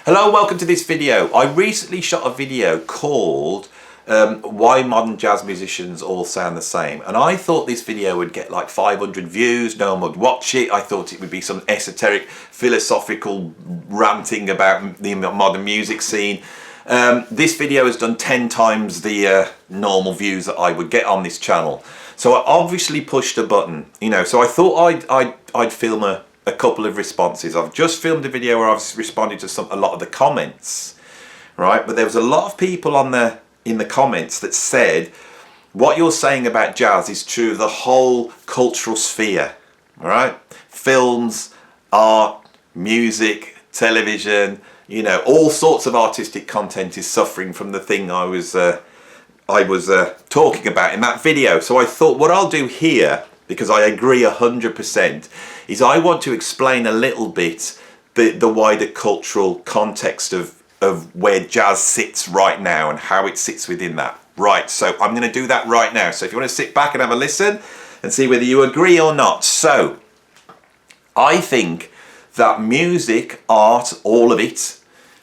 Hello, welcome to this video. I recently shot a video called Why Modern Jazz Musicians All Sound the Same, and I thought this video would get like 500 views, no one would watch it. I thought it would be some esoteric philosophical ranting about the modern music scene. This video has done 10 times the normal views that I would get on this channel, so I obviously pushed a button, so I thought I'd film a couple of responses. I've just filmed a video where I've responded to a lot of the comments, right? But there was a lot of people in the comments that said what you're saying about jazz is true of the whole cultural sphere, all right? Films, art, music, television, all sorts of artistic content is suffering from the thing I was talking about in that video. So I thought what I'll do here, because I agree 100%, is I want to explain a little bit the wider cultural context of where jazz sits right now and how it sits within that. Right, so I'm going to do that right now. So if you want to sit back and have a listen and see whether you agree or not. So I think that music, art, all of it,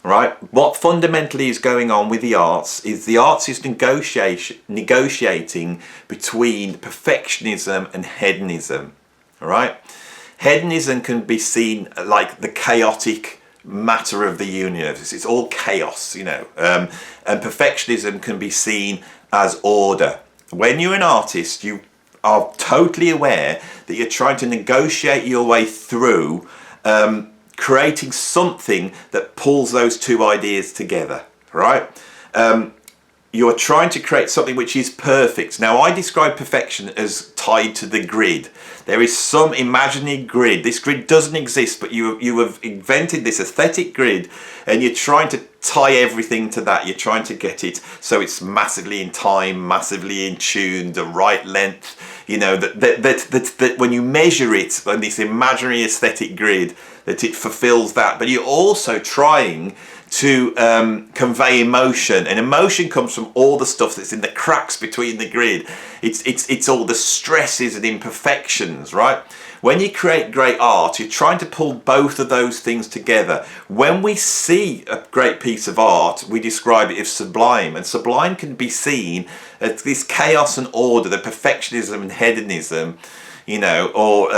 right, what fundamentally is going on with the arts is negotiating between perfectionism and hedonism, all right? Hedonism can be seen like the chaotic matter of the universe. It's all chaos, and perfectionism can be seen as order. When you're an artist, you are totally aware that you're trying to negotiate your way through creating something that pulls those two ideas together, right? You're trying to create something which is perfect. Now, I describe perfection as tied to the grid. There is some imaginary grid. This grid doesn't exist, but you have invented this aesthetic grid, and you're trying to tie everything to that. You're trying to get it so it's massively in time, massively in tune, the right length. That when you measure it on this imaginary aesthetic grid, that it fulfills that. But you're also trying to convey emotion, and emotion comes from all the stuff that's in the cracks between the grid. It's all the stresses and imperfections, right? When you create great art, you're trying to pull both of those things together. When we see a great piece of art, we describe it as sublime, and sublime can be seen as this chaos and order, the perfectionism and hedonism, or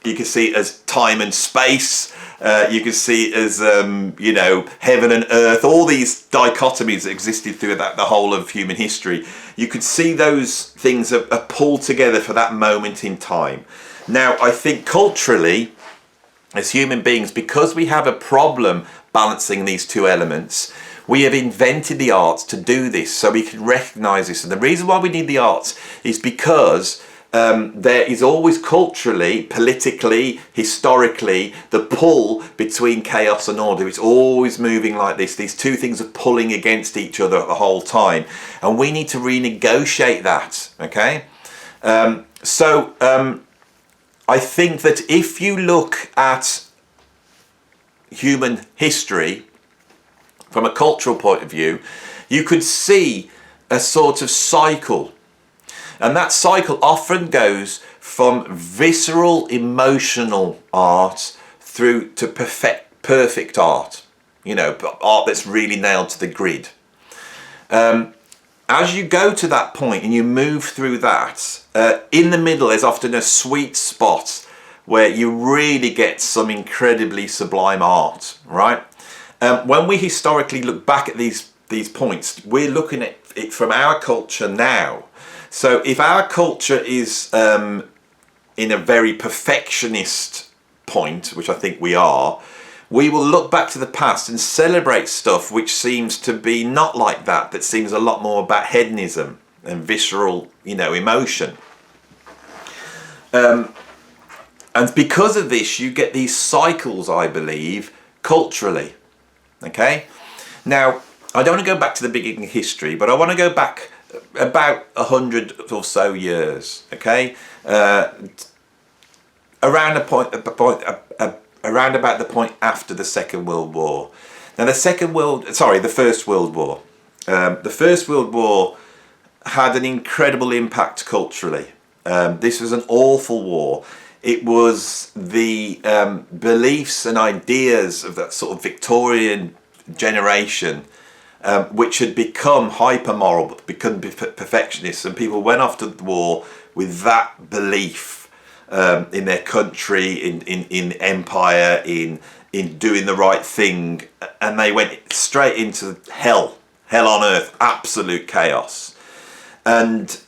you can see it as time and space. You can see it as, heaven and earth, all these dichotomies that existed through the whole of human history. You could see those things are pulled together for that moment in time. Now, I think culturally, as human beings, because we have a problem balancing these two elements, we have invented the arts to do this, so we can recognise this. And the reason why we need the arts is because there is always culturally, politically, historically, the pull between chaos and order. It's always moving like this. These two things are pulling against each other the whole time. And we need to renegotiate that, okay? I think that if you look at human history from a cultural point of view, you could see a sort of cycle. And that cycle often goes from visceral, emotional art through to perfect art, art that's really nailed to the grid. As you go to that point and you move through that, in the middle there's often a sweet spot where you really get some incredibly sublime art, right? When we historically look back at these points, we're looking at it from our culture now. So if our culture is in a very perfectionist point, which I think we are, we will look back to the past and celebrate stuff which seems to be not like that, that seems a lot more about hedonism and visceral, emotion. And because of this, you get these cycles, I believe, culturally. Okay? Now, I don't want to go back to the beginning of history, but I want to go back about 100 or so years, okay? Around about the point after the Second World War. Now, the First World War. The First World War had an incredible impact culturally. This was an awful war. It was the beliefs and ideas of that sort of Victorian generation which had become hyper-moral, but become perfectionists, and people went off to the war with that belief in their country, in empire, in doing the right thing, and they went straight into hell on earth, absolute chaos. And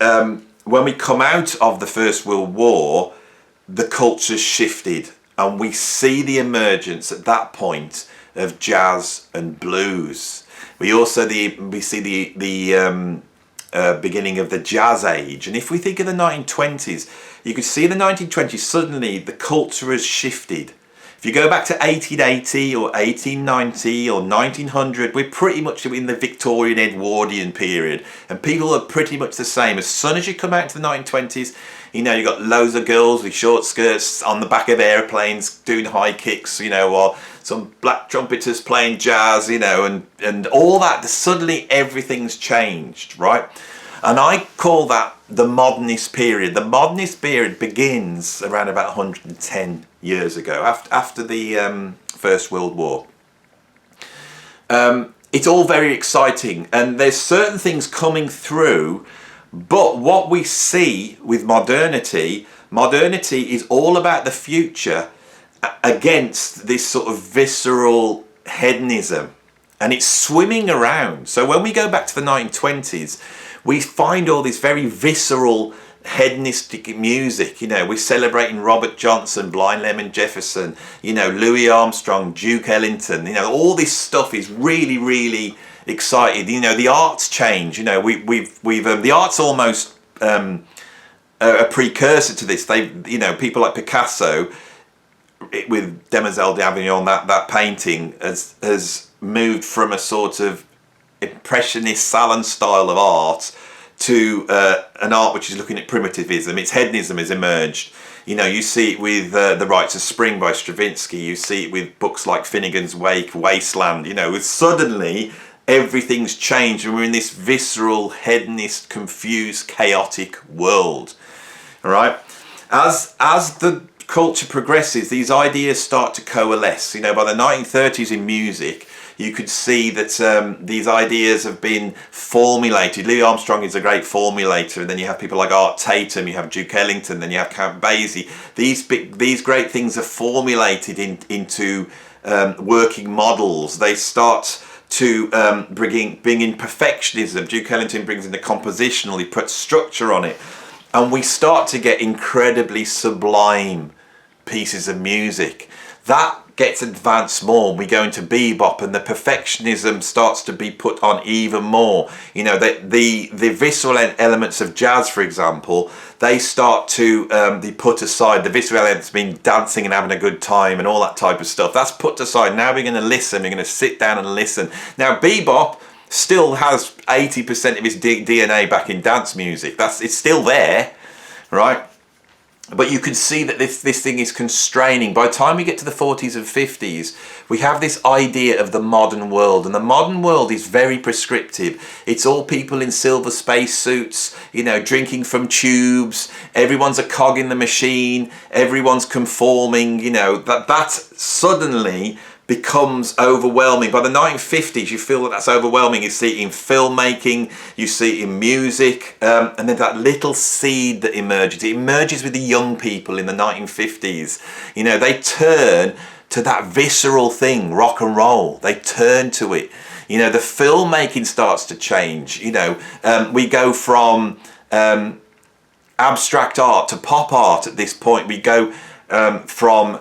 when we come out of the First World War, the culture's shifted, and we see the emergence at that point of jazz and blues. We also see the beginning of the jazz age. And if we think of the 1920s, you could see in the 1920s suddenly the culture has shifted. If you go back to 1880 or 1890 or 1900, we're pretty much in the Victorian Edwardian period, and people are pretty much the same. As soon as you come out to the 1920s, you know, you've got loads of girls with short skirts on the back of airplanes doing high kicks, you know, or some black trumpeters playing jazz, you know, and all that. Suddenly everything's changed, right? And I call that the modernist period. The modernist period begins around about 110 years ago, after the First World War. It's all very exciting, and there's certain things coming through, but what we see with modernity is all about the future against this sort of visceral hedonism, and it's swimming around. So when we go back to the 1920s, we find all this very visceral hedonistic music. You know, we're celebrating Robert Johnson, Blind Lemon Jefferson, you know, Louis Armstrong, Duke Ellington. You know, all this stuff is really, really exciting. You know, the arts change. You know, we've the arts almost a precursor to this. They, you know, people like Picasso with Demoiselle d'Avignon, that painting has moved from a sort of impressionist salon style of art to an art which is looking at primitivism. Its hedonism has emerged. You know, you see it with The Rites of Spring by Stravinsky. You see it with books like Finnegan's Wake, Wasteland. You know, suddenly everything's changed, and we're in this visceral, hedonist, confused, chaotic world. All right, as the culture progresses, these ideas start to coalesce. You know, by the 1930s in music, you could see that these ideas have been formulated. Louis Armstrong is a great formulator, and then you have people like Art Tatum, you have Duke Ellington, then you have Count Basie. These great things are formulated into working models. They start to bring in perfectionism. Duke Ellington brings in the compositional, he puts structure on it, and we start to get incredibly sublime pieces of music. That gets advanced more. We go into bebop, and the perfectionism starts to be put on even more. You know, the visceral elements of jazz, for example, they start to be put aside. The visceral elements mean dancing and having a good time and all that type of stuff. That's put aside. Now we're going to listen. We're going to sit down and listen. Now bebop still has 80% of its DNA back in dance music. It's still there, right? But you can see that this thing is constraining. By the time we get to the 40s and 50s, we have this idea of the modern world. And the modern world is very prescriptive. It's all people in silver spacesuits, you know, drinking from tubes. Everyone's a cog in the machine. Everyone's conforming, you know. That suddenly becomes overwhelming. By the 1950s, you feel that that's overwhelming. You see it in filmmaking, you see it in music, and then that little seed that emerges. It emerges with the young people in the 1950s. You know, they turn to that visceral thing, rock and roll. They turn to it. You know, the filmmaking starts to change. You know, we go from abstract art to pop art at this point. We go from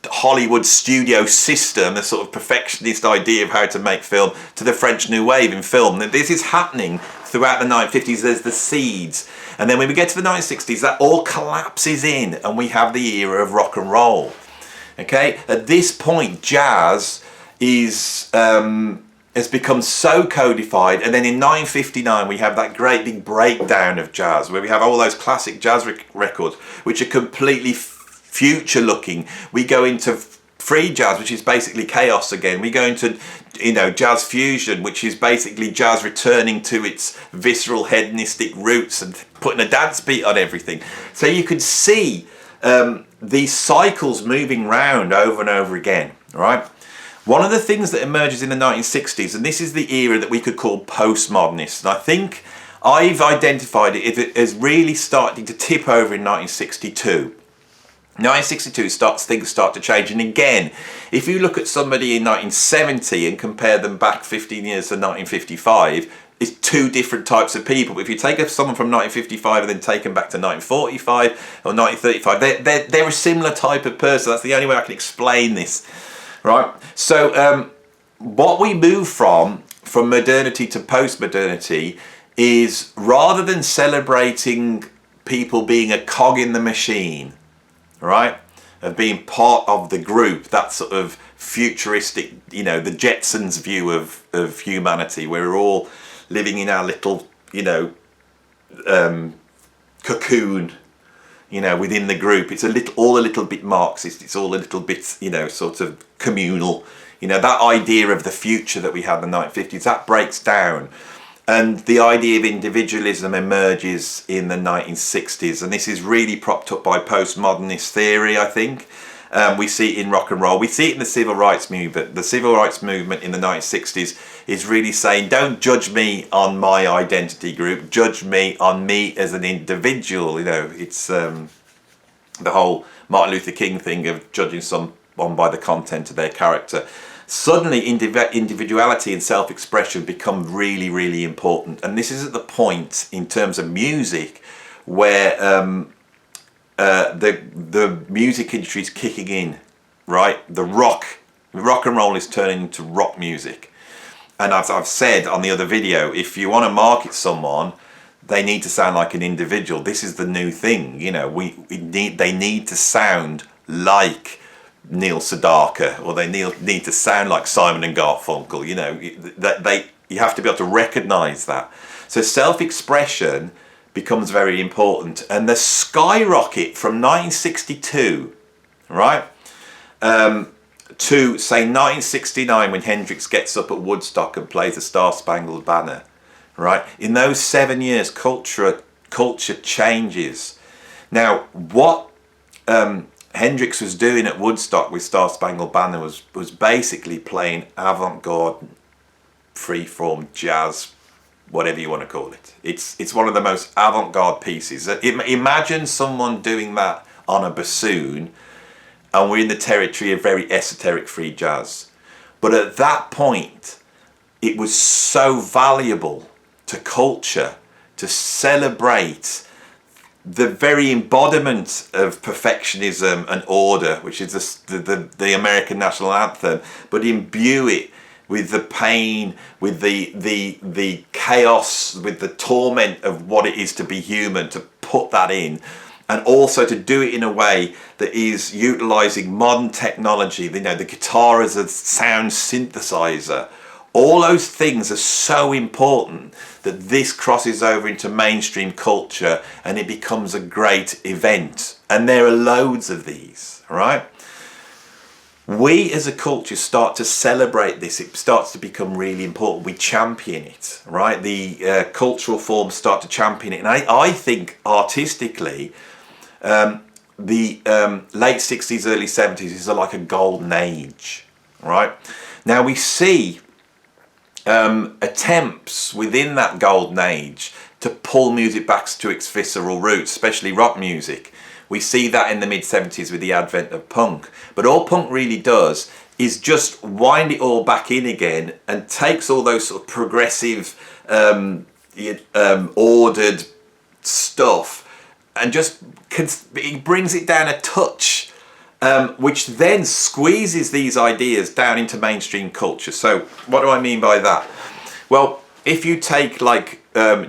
Hollywood studio system, a sort of perfectionist idea of how to make film, to the French New Wave in film. And this is happening throughout the 1950s. There's the seeds. And then when we get to the 1960s, that all collapses in, and we have the era of rock and roll. Okay? At this point, jazz has become so codified, and then in 1959 we have that great big breakdown of jazz, where we have all those classic jazz records which are completely future looking. We go into free jazz, which is basically chaos again. We go into, you know, jazz fusion, which is basically jazz returning to its visceral hedonistic roots and putting a dance beat on everything. So you could see these cycles moving round over and over again, right? One of the things that emerges in the 1960s, and this is the era that we could call postmodernist, and I think I've identified it as really starting to tip over in 1962. 1962 things start to change, and again, if you look at somebody in 1970 and compare them back 15 years to 1955, it's two different types of people. But if you take someone from 1955 and then take them back to 1945 or 1935, they're a similar type of person. That's the only way I can explain this, right? So what we move from modernity to post-modernity is, rather than celebrating people being a cog in the machine, right, of being part of the group, that sort of futuristic, the Jetsons view of humanity, where we're all living in our little, cocoon, within the group. It's all a little bit Marxist. It's all a little bit, sort of communal. That idea of the future that we had in the 1950s, that breaks down. And the idea of individualism emerges in the 1960s. And this is really propped up by postmodernist theory, I think. We see it in rock and roll. We see it in the civil rights movement. The civil rights movement in the 1960s is really saying, don't judge me on my identity group, judge me on me as an individual. It's the whole Martin Luther King thing of judging someone by the content of their character. Suddenly individuality and self-expression become really, really important. And this is at the point in terms of music where the music industry is kicking in, right? The rock and roll is turning into rock music. And as I've said on the other video, if you want to market someone, they need to sound like an individual. This is the new thing, they need to sound like Neil Sedaka, or they need to sound like Simon and Garfunkel. You have to be able to recognize that. So self-expression becomes very important, and the skyrocket from 1962, right, to say 1969 when Hendrix gets up at Woodstock and plays the Star Spangled Banner, right? In those 7 years, culture changes. Now, what Hendrix was doing at Woodstock with Star Spangled Banner was basically playing avant-garde, free-form jazz, whatever you want to call it. It's one of the most avant-garde pieces. Imagine someone doing that on a bassoon, and we're in the territory of very esoteric free jazz. But at that point, it was so valuable to culture to celebrate the very embodiment of perfectionism and order, which is the American national anthem, but imbue it with the pain, with the chaos, with the torment of what it is to be human, to put that in, and also to do it in a way that is utilizing modern technology, the guitar as a sound synthesizer. All those things are so important that this crosses over into mainstream culture and it becomes a great event. And there are loads of these, right? We as a culture start to celebrate this. It starts to become really important. We champion it, right? The cultural forms start to champion it. And I think artistically, the late 60s, early 70s is like a golden age, right? Now we see attempts within that golden age to pull music back to its visceral roots, especially rock music. We see that in the mid-70s with the advent of punk. But all punk really does is just wind it all back in again and takes all those sort of progressive, ordered stuff and just it brings it down a touch, which then squeezes these ideas down into mainstream culture. So what do I mean by that? Well, if you take like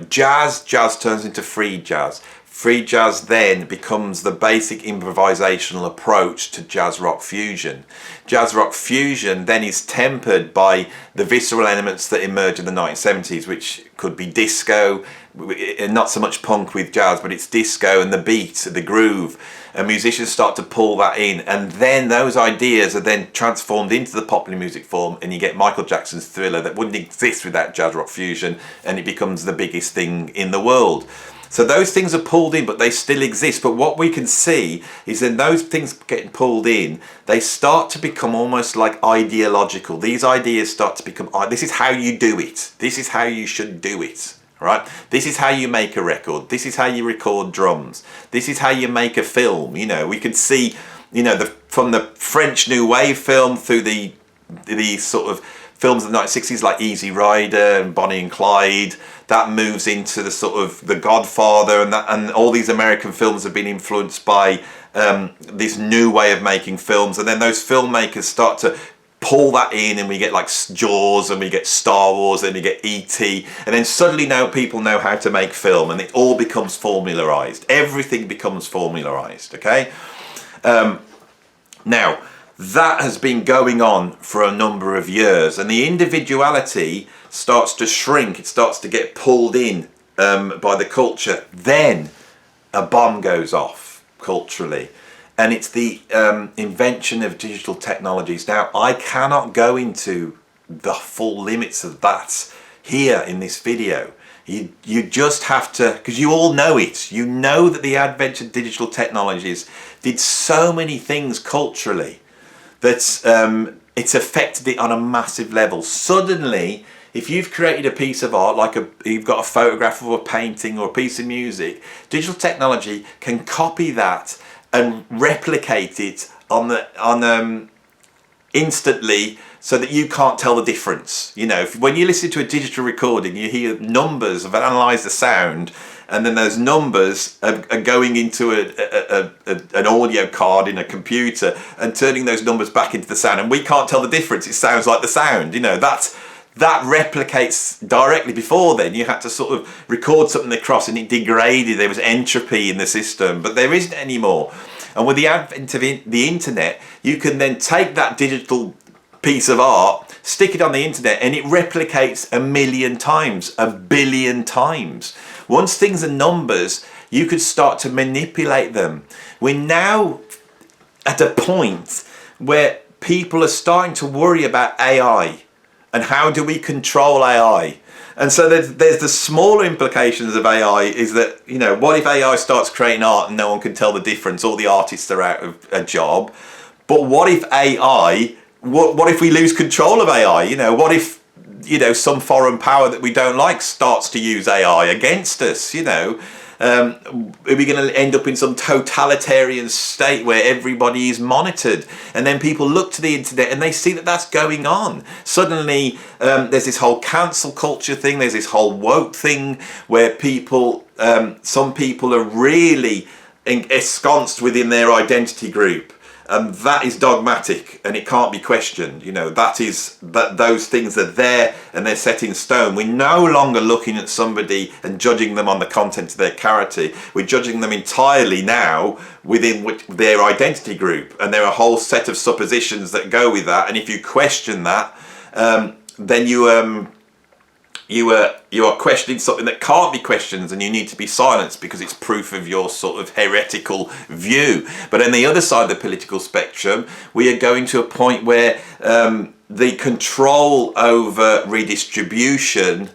jazz turns into free jazz. Free jazz then becomes the basic improvisational approach to jazz rock fusion. Jazz rock fusion then is tempered by the visceral elements that emerge in the 1970s, which could be disco, not so much punk with jazz, but it's disco and the beat, the groove. And musicians start to pull that in, and then those ideas are then transformed into the popular music form, and you get Michael Jackson's Thriller that wouldn't exist without jazz rock fusion, and it becomes the biggest thing in the world. So those things are pulled in, but they still exist. But what we can see is that those things getting pulled in, they start to become almost like ideological. These ideas start to become, this is how you do it. This is how you should do it. Right? This is how you make a record. This is how you record drums. This is how you make a film. You know, we can see, you know, from the French New Wave film through the sort of films of the 1960s like Easy Rider and Bonnie and Clyde, that moves into the sort of The Godfather, and all these American films have been influenced by this new way of making films, and then those filmmakers start to pull that in, and we get like Jaws, and we get Star Wars, and we get E.T., and then suddenly now people know how to make film, and it all becomes formularized. Everything becomes formularized, okay? Now, that has been going on for a number of years, and the individuality starts to shrink. It starts to get pulled in by the culture. Then a bomb goes off culturally, and it's the invention of digital technologies. Now, I cannot go into the full limits of that here in this video. You just have to, because you all know it. You know that the advent of digital technologies did so many things culturally that it's affected it on a massive level. Suddenly, if you've created a piece of art, like you've got a photograph of a painting or a piece of music, digital technology can copy that and replicate it instantly, so that you can't tell the difference. You know, when you listen to a digital recording, you hear numbers of analyze the sound, and then those numbers are going into an audio card in a computer and turning those numbers back into the sound, and we can't tell the difference. It sounds like the sound. You know, that replicates directly. Before then, you had to sort of record something across, and it degraded. There was entropy in the system, but there isn't anymore. And with the advent of the internet, you can then take that digital piece of art, stick it on the internet, and it replicates 1,000,000 times, 1,000,000,000 times. Once things are numbers, you could start to manipulate them. We're now at a point where people are starting to worry about AI and how do we control AI. And so there's the smaller implications of AI, is that, you know, what if AI starts creating art and no one can tell the difference? All the artists are out of a job. But what if AI, what if we lose control of AI? You know, what if, you know, some foreign power that we don't like starts to use AI against us? You know, are we going to end up in some totalitarian state where everybody is monitored? And then people look to the internet and they see that that's going on. Suddenly there's this whole cancel culture thing. There's this whole woke thing where people, some people are really ensconced within their identity group. And that is dogmatic, and it can't be questioned. You know, that those things are there and they're set in stone. We're no longer looking at somebody and judging them on the content of their character. We're judging them entirely now within their identity group, and there are a whole set of suppositions that go with that. And if you question that, then you are questioning something that can't be questioned, and you need to be silenced because it's proof of your sort of heretical view. But on the other side of the political spectrum, we are going to a point where the control over redistribution,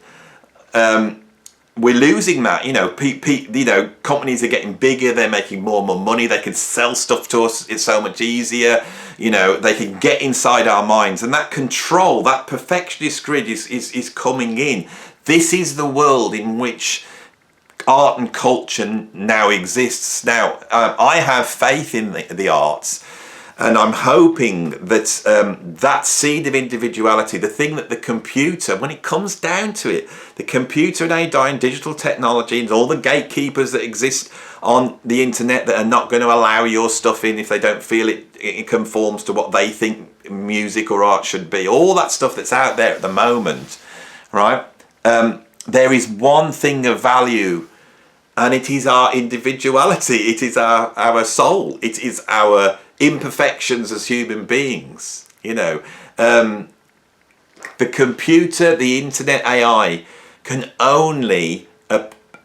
we're losing that. You know, you know, companies are getting bigger, they're making more and more money, they can sell stuff to us, it's so much easier. You know, they can get inside our minds, and that control, that perfectionist grid is coming in. This is the world in which art and culture now exists. Now, I have faith in the arts, and I'm hoping that that seed of individuality, the thing that the computer, when it comes down to it, the computer and AI and digital technology and all the gatekeepers that exist on the internet that are not going to allow your stuff in if they don't feel it conforms to what they think music or art should be, all that stuff that's out there at the moment, right? There is one thing of value, and it is our individuality. It is our soul. It is our imperfections as human beings. You know, the computer, the internet, AI can only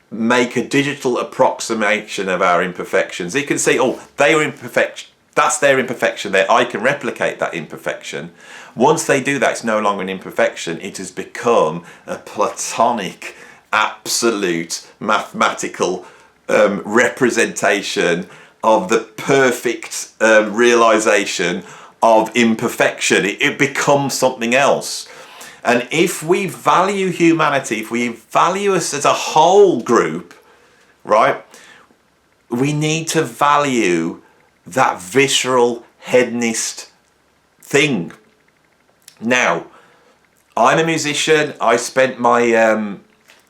make a digital approximation of our imperfections. It can say, oh, they were imperfect. That's their imperfection there. I can replicate that imperfection. Once they do that, it's no longer an imperfection. It has become a platonic absolute mathematical representation of the perfect realization of imperfection. It becomes something else. And if we value humanity, if we value us as a whole group, right, we need to value that visceral hedonist thing. Now, I'm a musician. I spent my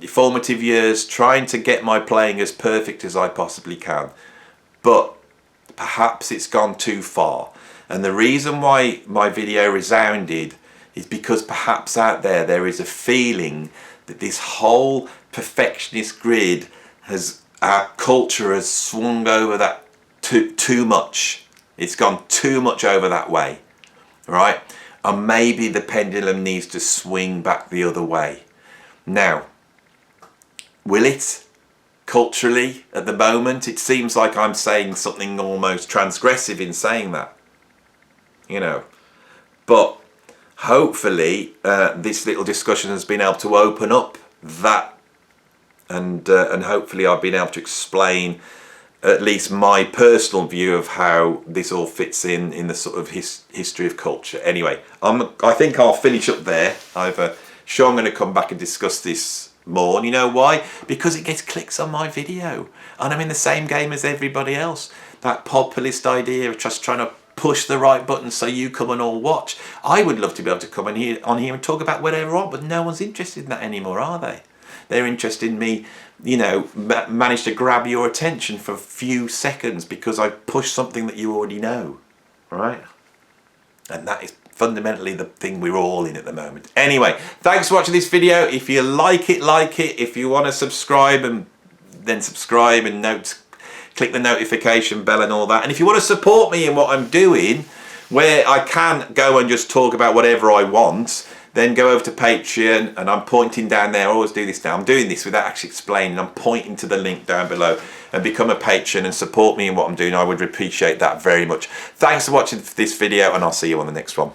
formative years trying to get my playing as perfect as I possibly can. But perhaps it's gone too far. And the reason why my video resounded is because perhaps out there is a feeling that this whole perfectionist grid our culture has swung over that too much. It's gone too much over that way, right? And maybe the pendulum needs to swing back the other way. Now, will it? Culturally, at the moment, it seems like I'm saying something almost transgressive in saying that, you know. But hopefully, this little discussion has been able to open up that, and hopefully I've been able to explain at least my personal view of how this all fits in the sort of history of culture. Anyway, I think I'll finish up there. I'm sure I'm going to come back and discuss this more. And you know why? Because it gets clicks on my video, and I'm in the same game as everybody else. That populist idea of just trying to push the right button so you come and all watch. I would love to be able to come on here and talk about whatever I want, but no one's interested in that anymore, are they? They're interested in me, you know, manage to grab your attention for a few seconds because I push something that you already know, right? And that is fundamentally the thing we're all in at the moment. Anyway, thanks for watching this video. If you like it, like it. If you want to subscribe, and then subscribe and click the notification bell and all that. And if you want to support me in what I'm doing, where I can go and just talk about whatever I want, then go over to Patreon, and I'm pointing down there. I always do this now. I'm doing this without actually explaining. I'm pointing to the link down below, and become a patron and support me in what I'm doing. I would appreciate that very much. Thanks for watching this video, and I'll see you on the next one.